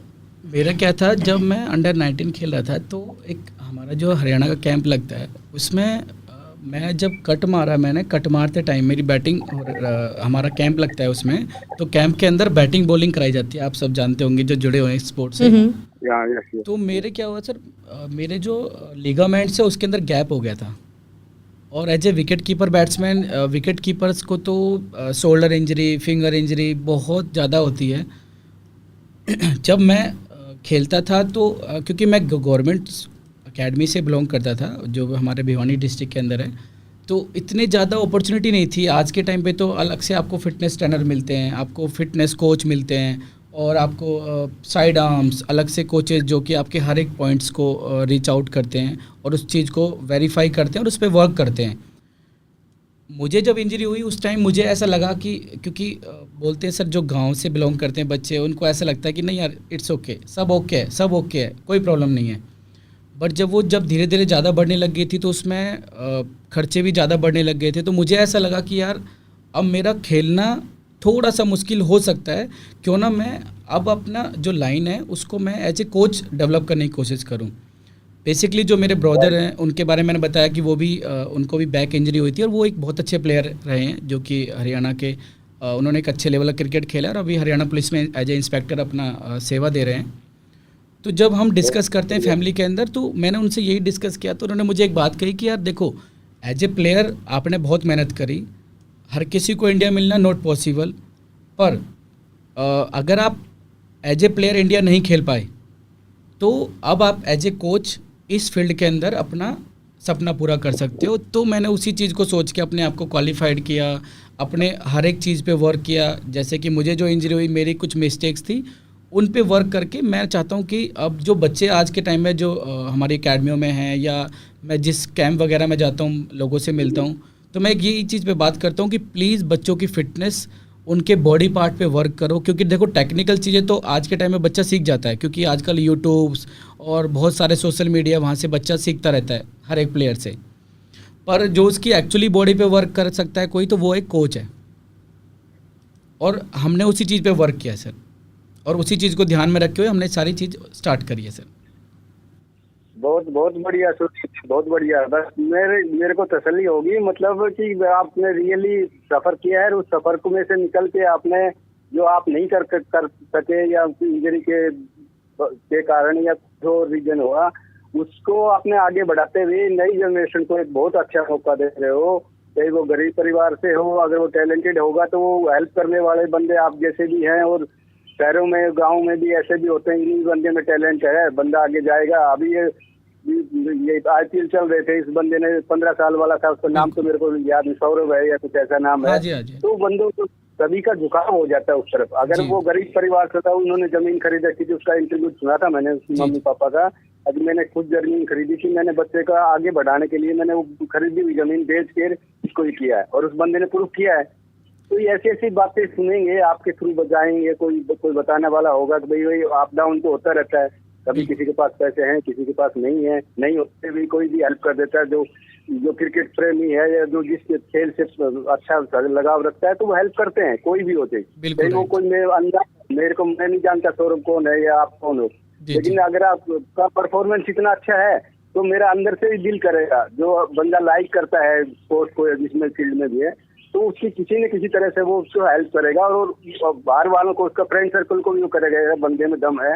मेरा क्या था, जब मैं अंडर 19 खेल रहा था तो एक हमारा जो हरियाणा का कैंप लगता है उसमें मैं जब मैंने कट मारते टाइम मेरी बैटिंग और हमारा कैंप लगता है उसमें, तो कैंप के अंदर बैटिंग बॉलिंग कराई जाती है, आप सब जानते होंगे जो जुड़े हुए हैं स्पोर्ट्स से। तो मेरे क्या हुआ सर, मेरे जो लिगामेंट्स है उसके अंदर गैप हो गया था, और as a wicket keeper batsman wicket keepers को तो शोल्डर इंजरी, फिंगर इंजरी बहुत ज़्यादा होती है। जब मैं खेलता था तो क्योंकि मैं गवर्नमेंट एकेडमी से बिलोंग करता था जो हमारे भिवानी डिस्ट्रिक्ट के अंदर है, तो इतने ज़्यादा अपॉर्चुनिटी नहीं थी। आज के टाइम पे तो अलग से आपको फिटनेस ट्रेनर मिलते हैं, आपको फिटनेस कोच मिलते हैं, और आपको साइड आर्म्स अलग से कोचेस जो कि आपके हर एक पॉइंट्स को रीच आउट करते हैं और उस चीज़ को वेरीफाई करते हैं और उस पर वर्क करते हैं। मुझे जब इंजरी हुई उस टाइम मुझे ऐसा लगा कि क्योंकि बोलते हैं सर जो गांव से बिलोंग करते हैं बच्चे, उनको ऐसा लगता है कि नहीं यार इट्स ओके, सब ओके है, कोई प्रॉब्लम नहीं है। बट जब धीरे धीरे ज़्यादा बढ़ने लग गई थी तो उसमें खर्चे भी ज़्यादा बढ़ने लग गए थे, तो मुझे ऐसा लगा कि यार अब मेरा खेलना थोड़ा सा मुश्किल हो सकता है, क्यों ना मैं अब अपना जो लाइन है उसको मैं एज ए कोच डेवलप करने की कोशिश करूं। बेसिकली जो मेरे ब्रदर हैं उनके बारे में मैंने बताया कि वो भी उनको भी बैक इंजरी हुई थी और वो एक बहुत अच्छे प्लेयर रहे हैं जो कि हरियाणा के, उन्होंने एक अच्छे लेवल का क्रिकेट खेला और अभी हरियाणा पुलिस में एज ए इंस्पेक्टर अपना सेवा दे रहे हैं। तो जब हम डिस्कस करते हैं फैमिली के अंदर, तो मैंने उनसे यही डिस्कस किया, तो उन्होंने मुझे एक बात कही कि यार देखो एज ए प्लेयर आपने बहुत मेहनत करी, हर किसी को इंडिया मिलना नॉट पॉसिबल, पर अगर आप एज ए प्लेयर इंडिया नहीं खेल पाए तो अब आप एज ए कोच इस फील्ड के अंदर अपना सपना पूरा कर सकते हो। तो मैंने उसी चीज़ को सोच के अपने आप को क्वालिफाइड किया, अपने हर एक चीज़ पे वर्क किया। जैसे कि मुझे जो इंजरी हुई, मेरी कुछ मिस्टेक्स थी, उन पे वर्क करके मैं चाहता हूँ कि अब जो बच्चे आज के टाइम में जो हमारी अकेडमियों में हैं या मैं जिस कैंप वगैरह में जाता हूँ, लोगों से मिलता हूँ, तो मैं यही चीज़ पे बात करता हूँ कि प्लीज़ बच्चों की फ़िटनेस, उनके बॉडी पार्ट पे वर्क करो। क्योंकि देखो टेक्निकल चीज़ें तो आज के टाइम में बच्चा सीख जाता है, क्योंकि आजकल यूट्यूब्स और बहुत सारे सोशल मीडिया, वहाँ से बच्चा सीखता रहता है हर एक प्लेयर से। पर जो उसकी एक्चुअली बॉडी पे वर्क कर सकता है कोई, तो वो एक कोच है। और हमने उसी चीज़ पे वर्क किया सर, और उसी चीज़ को ध्यान में रखे हुए हमने सारी चीज़ स्टार्ट करी है सर। बहुत बहुत बढ़िया, बहुत बढ़िया। बस मेरे को तसल्ली होगी, मतलब कि आपने रियली सफर किया है, उस सफर को में से निकल के आपने जो आप नहीं कर सके या इंजरी के कारण या जो रीजन हुआ, उसको आपने आगे बढ़ाते हुए नई जनरेशन को एक बहुत अच्छा मौका दे रहे हो। चाहे वो गरीब परिवार से हो, अगर वो टैलेंटेड होगा तो वो हेल्प करने वाले बंदे आप जैसे भी हैं, और शहरों में गाँव में भी ऐसे भी होते हैं, इन्हीं बंदे में टैलेंट है, बंदा आगे जाएगा। अभी ये IPL चल रहे थे, इस बंदे ने 15 साल वाला था, उसका नाम तो मेरे को याद नहीं, सौरभ है या कुछ ऐसा नाम है। तो बंदों को सभी का झुकाव हो जाता है उस तरफ। अगर वो गरीब परिवार से था, उन्होंने जमीन खरीदा थी, उसका इंटरव्यू सुना था मैंने उसकी मम्मी पापा का। अभी मैंने खुद जमीन खरीदी थी, मैंने बच्चे का आगे बढ़ाने के लिए मैंने वो खरीदी हुई जमीन बेच कर इसको ही किया है, और उस बंदे ने प्रूफ किया है। तो ऐसी ऐसी बातें सुनेंगे, आपके थ्रू बजाएंगे, कोई बताने वाला होगा कि भाई वही अप डाउन तो होता रहता है, कभी किसी के पास पैसे हैं, किसी के पास नहीं है, नहीं होते भी कोई भी हेल्प कर देता है। जो क्रिकेट प्रेमी है या जो जिस खेल से अच्छा लगाव रखता है, तो वो हेल्प करते हैं, कोई भी होते। वो कोई मैं नहीं जानता सौरभ कौन है या आप कौन हो, लेकिन अगर आपका परफॉर्मेंस इतना अच्छा है तो मेरा अंदर से ही दिल करेगा। जो बंदा लाइक करता है स्पोर्ट्स को, जिसमें फील्ड में भी है, तो उसकी किसी न किसी तरह से वो उसको हेल्प करेगा, और बाहर वालों को, उसका फ्रेंड सर्कल को भी वो करेगा, बंदे में दम है,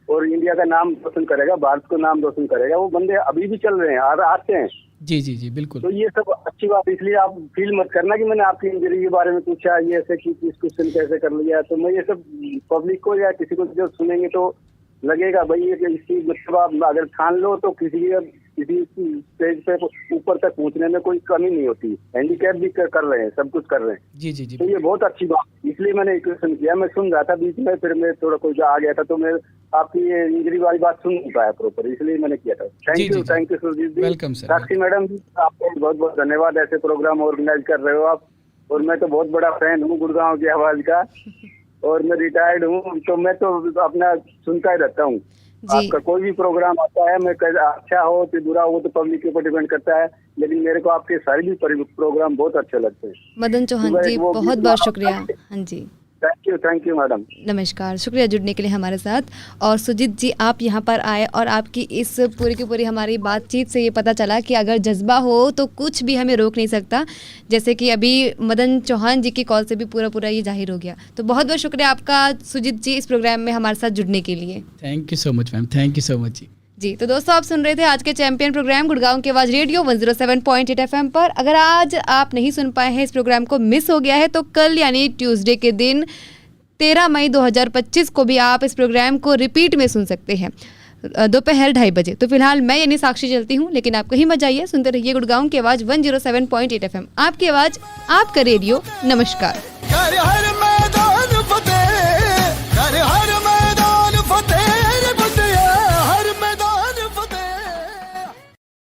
और इंडिया का नाम रोशन करेगा, भारत को नाम रोशन करेगा। वो बंदे अभी भी चल रहे हैं और आते हैं। जी जी जी बिल्कुल। तो ये सब अच्छी बात, इसलिए आप फील मत करना कि मैंने आपकी इंजरी के बारे में पूछा, ये ऐसे कि इस क्वेश्चन कैसे कर लिया। तो मैं ये सब पब्लिक को या किसी को जो सुनेंगे तो लगेगा भाई ये इसकी मतलब आप अगर ठान लो तो किसी स्टेज पे ऊपर तक पहुंचने में कोई कमी नहीं होती। हैंडीकैप भी कर रहे हैं, सब कुछ कर रहे हैं। जी जी जी। तो ये बहुत अच्छी बात, इसलिए मैंने क्वेश्चन किया। मैं सुन रहा था बीच में, फिर मैं थोड़ा कोई आ गया था, तो मैं आपकी ये इंजरी वाली बात सुन नहीं पाया प्रॉपर, इसलिए मैंने किया था। Thank you Surjit ji, welcome sir. Sakshi madam ji, आपको बहुत बहुत धन्यवाद, ऐसे प्रोग्राम ऑर्गेनाइज कर रहे हो आप। और मैं तो बहुत बड़ा फैन हूँ गुड़गांव की आवाज का, और मैं रिटायर्ड हूँ, तो मैं तो अपना सुनता ही रहता हूँ। आपका कोई भी प्रोग्राम आता है, मैं अच्छा हो तो बुरा हो तो पब्लिक के ऊपर डिपेंड करता है, लेकिन मेरे को आपके सारे भी प्रोग्राम बहुत अच्छे लगते हैं। मदन चौहान जी बहुत बहुत शुक्रिया। हाँ जी, थैंक यू मैडम। नमस्कार, शुक्रिया जुड़ने के लिए हमारे साथ। और सुजीत जी, आप यहाँ पर आए और आपकी इस पूरी की पूरी हमारी बातचीत से ये पता चला कि अगर जज्बा हो तो कुछ भी हमें रोक नहीं सकता, जैसे कि अभी मदन चौहान जी की कॉल से भी पूरा ये जाहिर हो गया। तो बहुत बहुत शुक्रिया आपका सुजीत जी इस प्रोग्राम में हमारे साथ जुड़ने के लिए। Thank you so much ma'am, thank you so much ji. जी, तो दोस्तों आप सुन रहे थे आज के चैंपियन प्रोग्राम गुड़गांव की आवाज़ रेडियो 107.8 FM पर। अगर आज आप नहीं सुन पाए हैं, इस प्रोग्राम को मिस हो गया है, तो कल यानी ट्यूसडे के दिन 13 मई 2025 को भी आप इस प्रोग्राम को रिपीट में सुन सकते हैं दोपहर 2:30 बजे। तो फिलहाल मैं यानी साक्षी चलती हूँ, लेकिन आप कहीं मत जाइए, सुनते रहिए गुड़गांव की आवाज़ 107.8 FM, आपकी आवाज़, आपका रेडियो। नमस्कार।